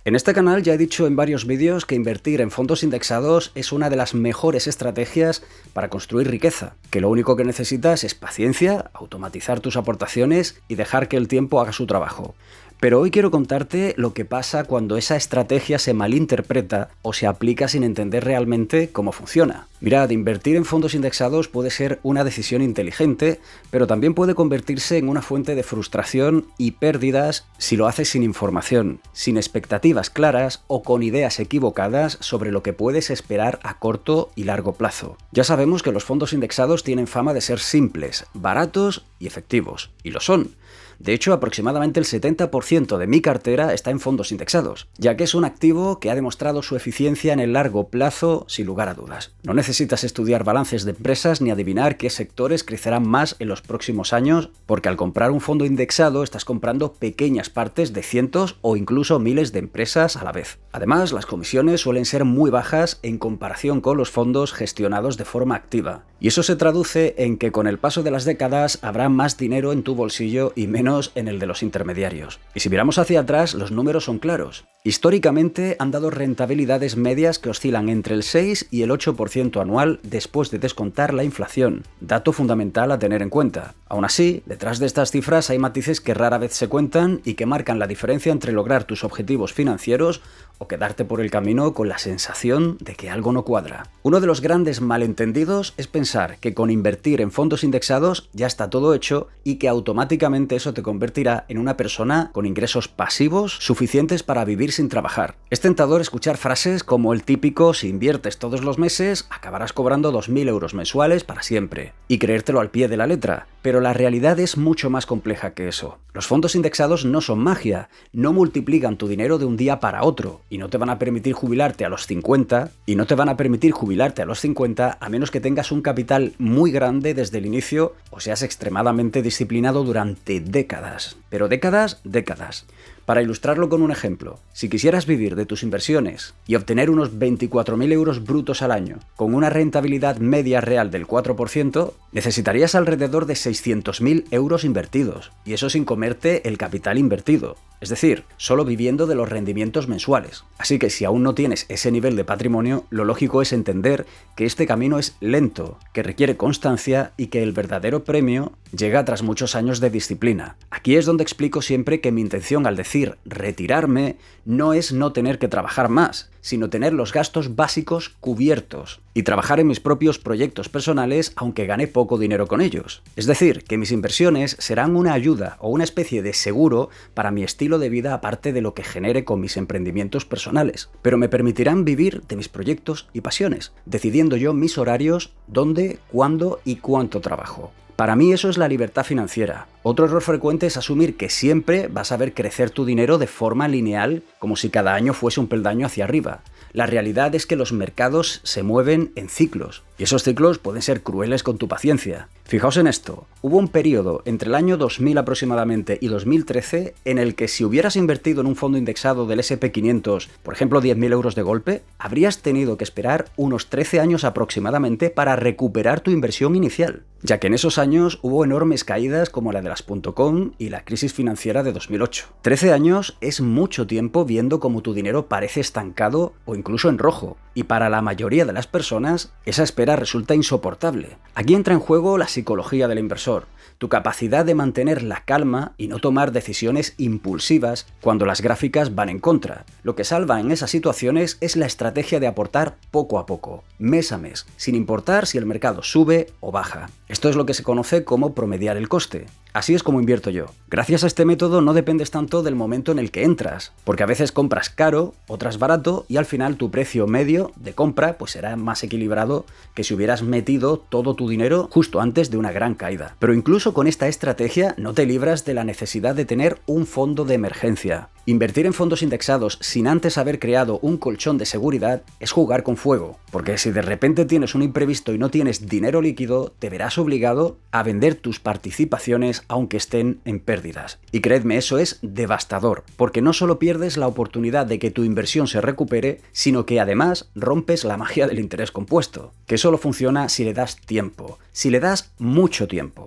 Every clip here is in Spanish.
En este canal ya he dicho en varios vídeos que invertir en fondos indexados es una de las mejores estrategias para construir riqueza, que lo único que necesitas es paciencia, automatizar tus aportaciones y dejar que el tiempo haga su trabajo. Pero hoy quiero contarte lo que pasa cuando esa estrategia se malinterpreta o se aplica sin entender realmente cómo funciona. Mirad, invertir en fondos indexados puede ser una decisión inteligente, pero también puede convertirse en una fuente de frustración y pérdidas si lo haces sin información, sin expectativas claras o con ideas equivocadas sobre lo que puedes esperar a corto y largo plazo. Ya sabemos que los fondos indexados tienen fama de ser simples, baratos y efectivos, y lo son. De hecho, aproximadamente el 70% de mi cartera está en fondos indexados, ya que es un activo que ha demostrado su eficiencia en el largo plazo sin lugar a dudas. No necesitas estudiar balances de empresas ni adivinar qué sectores crecerán más en los próximos años, porque al comprar un fondo indexado estás comprando pequeñas partes de cientos o incluso miles de empresas a la vez. Además, las comisiones suelen ser muy bajas en comparación con los fondos gestionados de forma activa. Y eso se traduce en que con el paso de las décadas habrá más dinero en tu bolsillo y menos en el de los intermediarios. Y si miramos hacia atrás, los números son claros. Históricamente han dado rentabilidades medias que oscilan entre el 6 y el 8% anual después de descontar la inflación, dato fundamental a tener en cuenta. Aún así, detrás de estas cifras hay matices que rara vez se cuentan y que marcan la diferencia entre lograr tus objetivos financieros o quedarte por el camino con la sensación de que algo no cuadra. Uno de los grandes malentendidos es pensar que con invertir en fondos indexados ya está todo hecho y que automáticamente eso te convertirá en una persona con ingresos pasivos suficientes para vivir sin trabajar. Es tentador escuchar frases como el típico "si inviertes todos los meses, acabarás cobrando 2.000 euros mensuales para siempre", y creértelo al pie de la letra, pero la realidad es mucho más compleja que eso. Los fondos indexados no son magia, no multiplican tu dinero de un día para otro, y no te van a permitir jubilarte a los 50, a menos que tengas un capital muy grande desde el inicio o seas extremadamente disciplinado durante décadas. Pero décadas. Para ilustrarlo con un ejemplo, si quisieras vivir de tus inversiones y obtener unos 24.000 euros brutos al año, con una rentabilidad media real del 4%, necesitarías alrededor de 600.000 euros invertidos, y eso sin comerte el capital invertido. Es decir, solo viviendo de los rendimientos mensuales. Así que si aún no tienes ese nivel de patrimonio, lo lógico es entender que este camino es lento, que requiere constancia y que el verdadero premio llega tras muchos años de disciplina. Aquí es donde explico siempre que mi intención al decir retirarme no es no tener que trabajar más, sino tener los gastos básicos cubiertos y trabajar en mis propios proyectos personales aunque gane poco dinero con ellos. Es decir, que mis inversiones serán una ayuda o una especie de seguro para mi estilo de vida aparte de lo que genere con mis emprendimientos personales, pero me permitirán vivir de mis proyectos y pasiones, decidiendo yo mis horarios, dónde, cuándo y cuánto trabajo. Para mí eso es la libertad financiera. Otro error frecuente es asumir que siempre vas a ver crecer tu dinero de forma lineal, como si cada año fuese un peldaño hacia arriba. La realidad es que los mercados se mueven en ciclos, y esos ciclos pueden ser crueles con tu paciencia. Fijaos en esto, hubo un periodo entre el año 2000 aproximadamente y 2013 en el que si hubieras invertido en un fondo indexado del S&P 500, por ejemplo 10.000 euros de golpe, habrías tenido que esperar unos 13 años aproximadamente para recuperar tu inversión inicial, ya que en esos años hubo enormes caídas como la de las .com y la crisis financiera de 2008. 13 años es mucho tiempo viendo cómo tu dinero parece estancado o incluso en rojo, y para la mayoría de las personas esa espera resulta insoportable. Aquí entra en juego la psicología del inversor, tu capacidad de mantener la calma y no tomar decisiones impulsivas cuando las gráficas van en contra. Lo que salva en esas situaciones es la estrategia de aportar poco a poco, mes a mes, sin importar si el mercado sube o baja. Esto es lo que se conoce como promediar el coste. Así es como invierto yo. Gracias a este método no dependes tanto del momento en el que entras, porque a veces compras caro, otras barato y al final tu precio medio de compra pues será más equilibrado que si hubieras metido todo tu dinero justo antes de una gran caída. Pero incluso con esta estrategia no te libras de la necesidad de tener un fondo de emergencia. Invertir en fondos indexados sin antes haber creado un colchón de seguridad es jugar con fuego, porque si de repente tienes un imprevisto y no tienes dinero líquido, te verás obligado a vender tus participaciones aunque estén en pérdidas. Y creedme, eso es devastador, porque no solo pierdes la oportunidad de que tu inversión se recupere, sino que además rompes la magia del interés compuesto, que solo funciona si le das tiempo, si le das mucho tiempo.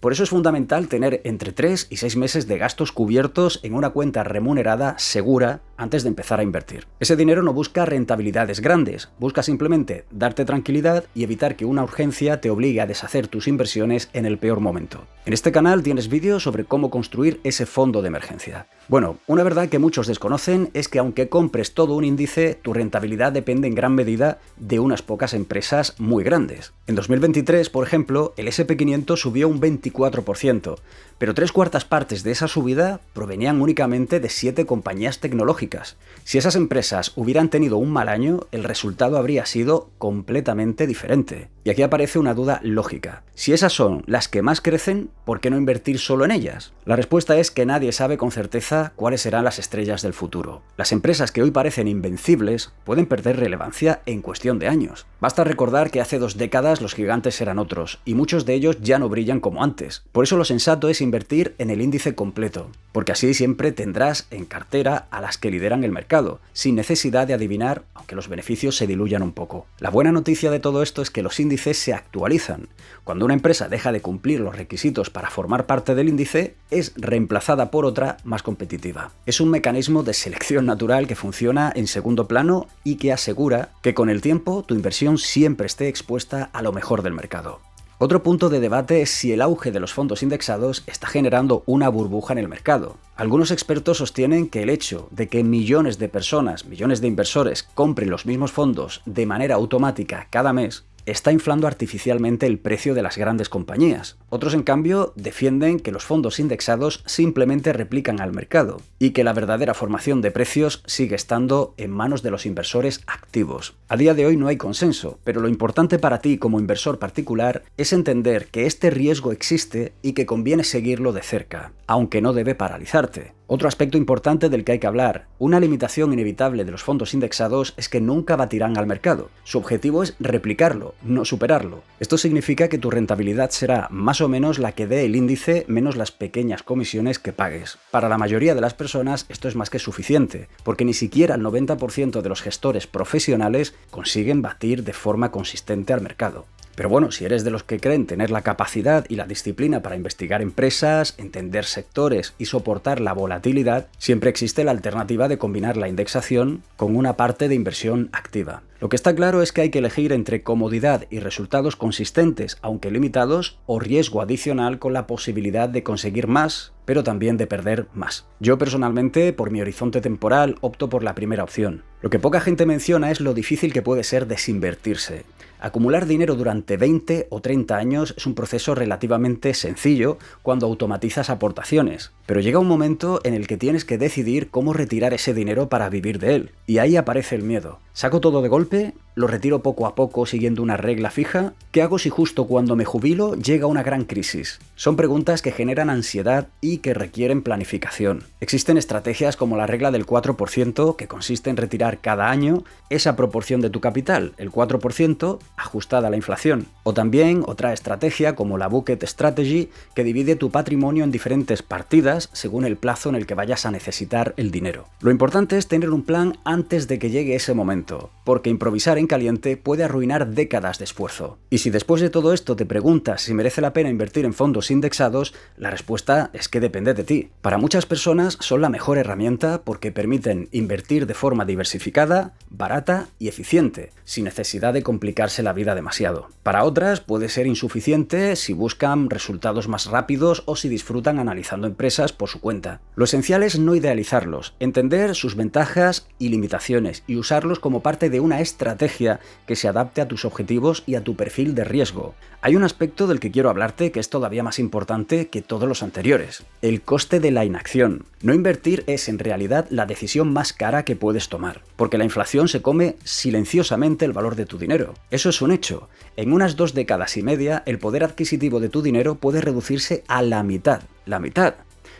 Por eso es fundamental tener entre 3 y 6 meses de gastos cubiertos en una cuenta remunerada segura antes de empezar a invertir. Ese dinero no busca rentabilidades grandes, busca simplemente darte tranquilidad y evitar que una urgencia te obligue a deshacer tus inversiones en el peor momento. En este canal tienes vídeos sobre cómo construir ese fondo de emergencia. Bueno, una verdad que muchos desconocen es que aunque compres todo un índice, tu rentabilidad depende en gran medida de unas pocas empresas muy grandes. En 2023, por ejemplo, el S&P 500 subió un 24%, pero 3/4 partes de esa subida provenían únicamente de 7 compañías tecnológicas. Si esas empresas hubieran tenido un mal año, el resultado habría sido completamente diferente. Y aquí aparece una duda lógica. Si esas son las que más crecen, ¿por qué no invertir solo en ellas? La respuesta es que nadie sabe con certeza cuáles serán las estrellas del futuro. Las empresas que hoy parecen invencibles pueden perder relevancia en cuestión de años. Basta recordar que hace 2 décadas los gigantes eran otros, y muchos de ellos ya no brillan como antes. Por eso lo sensato es invertir en el índice completo, porque así siempre tendrás en cartera a las que lideran el mercado, sin necesidad de adivinar, aunque los beneficios se diluyan un poco. La buena noticia de todo esto es que los índices se actualizan. Cuando una empresa deja de cumplir los requisitos para formar parte del índice, es reemplazada por otra más competitiva. Es un mecanismo de selección natural que funciona en segundo plano y que asegura que con el tiempo tu inversión siempre esté expuesta a lo mejor del mercado. Otro punto de debate es si el auge de los fondos indexados está generando una burbuja en el mercado. Algunos expertos sostienen que el hecho de que millones de personas, millones de inversores compren los mismos fondos de manera automática cada mes, está inflando artificialmente el precio de las grandes compañías. Otros, en cambio, defienden que los fondos indexados simplemente replican al mercado y que la verdadera formación de precios sigue estando en manos de los inversores activos. A día de hoy no hay consenso, pero lo importante para ti como inversor particular es entender que este riesgo existe y que conviene seguirlo de cerca, aunque no debe paralizarte. Otro aspecto importante del que hay que hablar, una limitación inevitable de los fondos indexados es que nunca batirán al mercado. Su objetivo es replicarlo, no superarlo. Esto significa que tu rentabilidad será más o menos la que dé el índice menos las pequeñas comisiones que pagues. Para la mayoría de las personas esto es más que suficiente, porque ni siquiera el 90% de los gestores profesionales consiguen batir de forma consistente al mercado. Pero bueno, si eres de los que creen tener la capacidad y la disciplina para investigar empresas, entender sectores y soportar la volatilidad, siempre existe la alternativa de combinar la indexación con una parte de inversión activa. Lo que está claro es que hay que elegir entre comodidad y resultados consistentes, aunque limitados, o riesgo adicional con la posibilidad de conseguir más, pero también de perder más. Yo personalmente, por mi horizonte temporal, opto por la primera opción. Lo que poca gente menciona es lo difícil que puede ser desinvertirse. Acumular dinero durante 20 o 30 años es un proceso relativamente sencillo cuando automatizas aportaciones, pero llega un momento en el que tienes que decidir cómo retirar ese dinero para vivir de él, y ahí aparece el miedo. ¿Saco todo de golpe? ¿Lo retiro poco a poco siguiendo una regla fija? ¿Qué hago si justo cuando me jubilo llega una gran crisis? Son preguntas que generan ansiedad y que requieren planificación. Existen estrategias como la regla del 4%, que consiste en retirar cada año esa proporción de tu capital, el 4%, ajustada a la inflación. O también otra estrategia como la Bucket Strategy, que divide tu patrimonio en diferentes partidas según el plazo en el que vayas a necesitar el dinero. Lo importante es tener un plan antes de que llegue ese momento, porque improvisar en caliente puede arruinar décadas de esfuerzo. Y si después de todo esto te preguntas si merece la pena invertir en fondos indexados, la respuesta es que depende de ti. Para muchas personas son la mejor herramienta porque permiten invertir de forma diversificada, barata y eficiente, sin necesidad de complicarse la vida demasiado. Para otras puede ser insuficiente si buscan resultados más rápidos o si disfrutan analizando empresas por su cuenta. Lo esencial es no idealizarlos, entender sus ventajas y limitaciones y usarlos como parte de una estrategia que se adapte a tus objetivos y a tu perfil de riesgo. Hay un aspecto del que quiero hablarte que es todavía más importante que todos los anteriores: el coste de la inacción. No invertir es en realidad la decisión más cara que puedes tomar, porque la inflación se come silenciosamente el valor de tu dinero. Eso es un hecho. En unas 2 décadas y media, el poder adquisitivo de tu dinero puede reducirse a la mitad. ¡La mitad!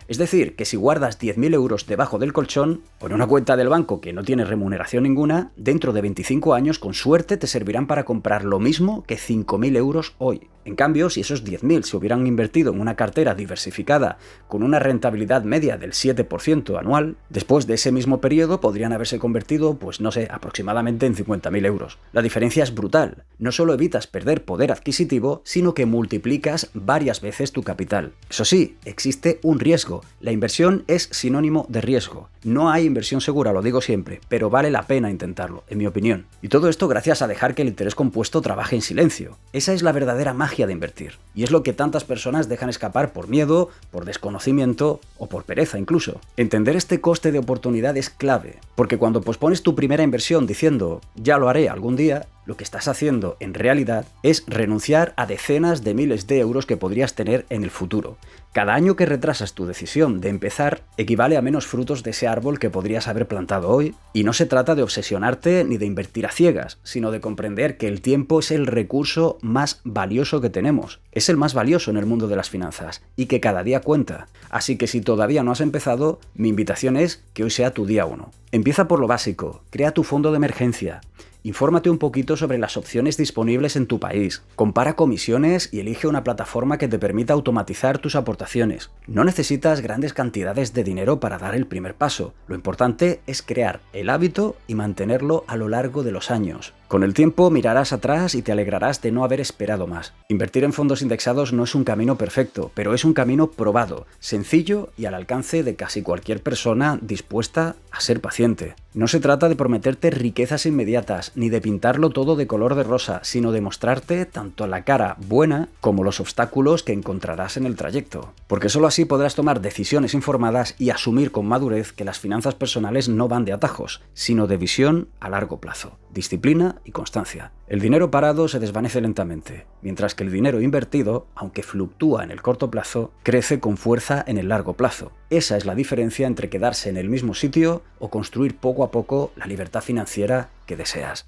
Es decir, que si guardas 10.000 euros debajo del colchón o en una cuenta del banco que no tiene remuneración ninguna, dentro de 25 años con suerte te servirán para comprar lo mismo que 5.000 euros hoy. En cambio, si esos 10.000 se hubieran invertido en una cartera diversificada con una rentabilidad media del 7% anual, después de ese mismo periodo podrían haberse convertido, pues no sé, aproximadamente en 50.000 euros. La diferencia es brutal. No solo evitas perder poder adquisitivo, sino que multiplicas varias veces tu capital. Eso sí, existe un riesgo. básico. La inversión es sinónimo de riesgo. No hay inversión segura, lo digo siempre, pero vale la pena intentarlo, en mi opinión. Y todo esto gracias a dejar que el interés compuesto trabaje en silencio. Esa es la verdadera magia de invertir. Y es lo que tantas personas dejan escapar por miedo, por desconocimiento o por pereza incluso. Entender este coste de oportunidad es clave, porque cuando pospones tu primera inversión diciendo ya lo haré algún día, lo que estás haciendo en realidad es renunciar a decenas de miles de euros que podrías tener en el futuro. Cada año que retrasas tu decisión de empezar equivale a menos frutos de ese árbol que podrías haber plantado hoy, y no se trata de obsesionarte ni de invertir a ciegas, sino de comprender que el tiempo es el recurso más valioso que tenemos. Es el más valioso en el mundo de las finanzas, y que cada día cuenta. Así que si todavía no has empezado, mi invitación es que hoy sea tu día 1. Empieza por lo básico, crea tu fondo de emergencia. Infórmate un poquito sobre las opciones disponibles en tu país, compara comisiones y elige una plataforma que te permita automatizar tus aportaciones. No necesitas grandes cantidades de dinero para dar el primer paso, lo importante es crear el hábito y mantenerlo a lo largo de los años. Con el tiempo mirarás atrás y te alegrarás de no haber esperado más. Invertir en fondos indexados no es un camino perfecto, pero es un camino probado, sencillo y al alcance de casi cualquier persona dispuesta a ser paciente. No se trata de prometerte riquezas inmediatas, ni de pintarlo todo de color de rosa, sino de mostrarte tanto la cara buena como los obstáculos que encontrarás en el trayecto. Porque solo así podrás tomar decisiones informadas y asumir con madurez que las finanzas personales no van de atajos, sino de visión a largo plazo, disciplina y constancia. El dinero parado se desvanece lentamente, mientras que el dinero invertido, aunque fluctúa en el corto plazo, crece con fuerza en el largo plazo. Esa es la diferencia entre quedarse en el mismo sitio o construir poco a poco la libertad financiera que deseas.